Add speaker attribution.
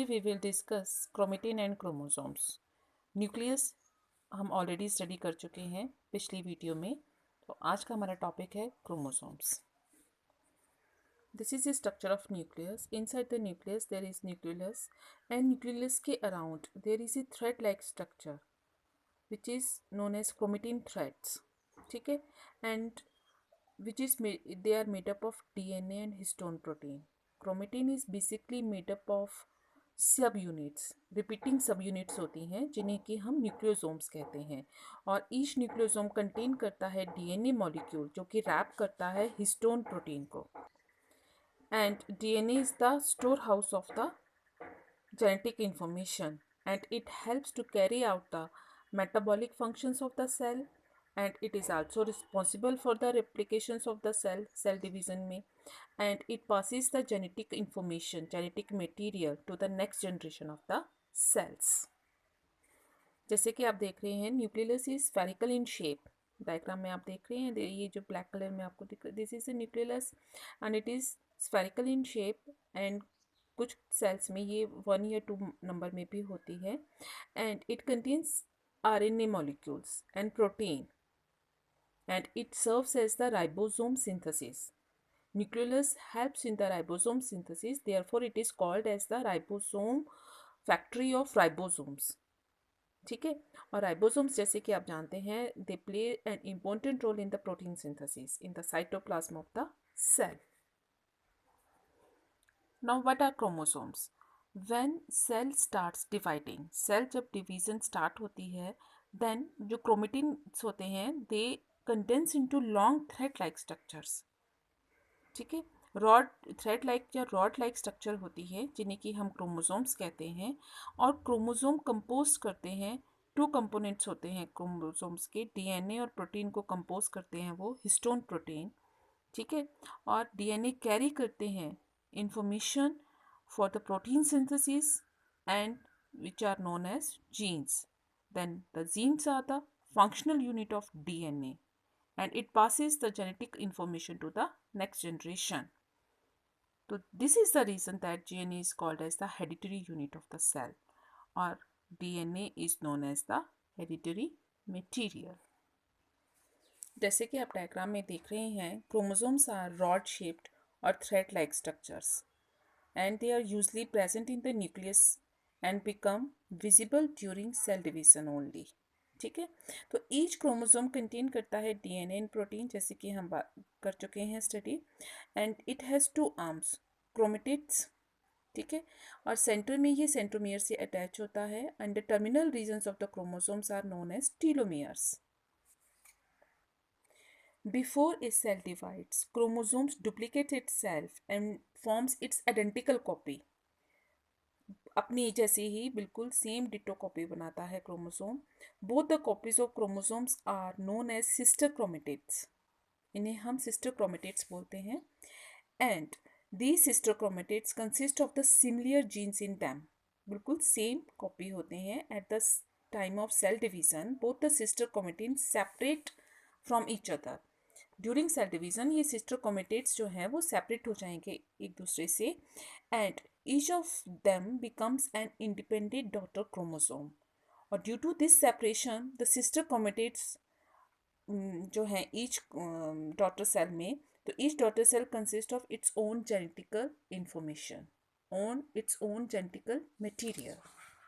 Speaker 1: We will discuss chromatin and chromosomes. Nucleus हम already study कर चुके हैं पिछली वीडियो में, तो आज का हमारा टॉपिक है chromosomes. This is the structure of nucleus. Inside the nucleus there is nucleus and nucleus के around there is a thread like structure which is known as chromatin threads. ठीक है, and which is they are made up of DNA and histone protein. Chromatin is basically made up of सब units, repeating सब units होती हैं जिन्हें कि हम nucleosomes कहते हैं. और ईच न्यूक्लियोसोम कंटेन करता है डीएनए मॉलिक्यूल जो कि रैप करता है हिस्टोन प्रोटीन को. And DNA is the store house of the genetic information and it helps to carry out the metabolic functions of the cell, and it is also responsible for the replications of the cell division में, and it passes the genetic information, genetic material to the next generation of the cells. जैसे कि आप देख रहे हैं nucleus is spherical in shape. Diagram में आप देख रहे हैं ये जो ब्लैक कलर में आपको दिख रहा है, this is a nucleus and it is spherical in shape. And कुछ सेल्स में ये 1 या 2 नंबर में भी होती है. And it contains RNA molecules and protein and it serves as the ribosome synthesis. Nucleus helps in the ribosome synthesis, therefore it is called as the ribosome factory of ribosomes. ठीक है, और ribosomes जैसे कि आप जानते हैं they play an important role in the protein synthesis in the cytoplasm of the cell. Now what are chromosomes? When cell starts dividing, cell जब division start होती है, then जो chromatins होते हैं they condense into long thread like structures. ठीक है, rod thread like या rod like structure होती है जिन्हें कि हम क्रोमोसोम्स कहते हैं. और क्रोमोसोम कंपोज करते हैं, 2 कंपोनेंट्स होते हैं क्रोमोसोम्स के. डीएनए और प्रोटीन को कंपोज करते हैं वो हिस्टोन प्रोटीन. ठीक है, और डीएनए कैरी करते हैं information for the protein synthesis and which are known as genes. Then the genes are the functional unit of DNA and it passes the genetic information to the next generation. So this is the reason that DNA is called as the hereditary unit of the cell, or DNA is known as the hereditary material. जैसे कि आप diagram में देख रहे हैं, chromosomes are rod shaped or thread-like structures, and they are usually present in the nucleus and become visible during cell division only. ठीक है, तो ईच क्रोमोसोम कंटेन करता है डीएनए एंड प्रोटीन जैसे कि हम बात कर चुके हैं study. And it has 2 arms, chromatids. ठीक है, और सेंटर में ये सेंट्रोमियर से अटैच होता है and the terminal regions of the chromosomes are known as telomeres. Before a cell divides, chromosomes duplicate itself and forms its identical copy. अपनी जैसे ही बिल्कुल सेम डिटो कॉपी बनाता है chromosome. Both the copies of chromosomes are known as sister chromatids. इन्हें हम sister chromatids बोलते हैं. And these sister chromatids consist of the similar genes in them. बिल्कुल सेम कॉपी होते हैं. At the time of cell division, both the sister chromatids separate from each other. During cell division ये sister chromatids जो हैं वो separate हो जाएंगे एक दूसरे से. And each of them becomes an independent daughter chromosome. और due to this separation the sister chromatids जो हैं ईच डॉटर सेल में, तो each daughter cell consist of its own genetical information, on its own genetical material.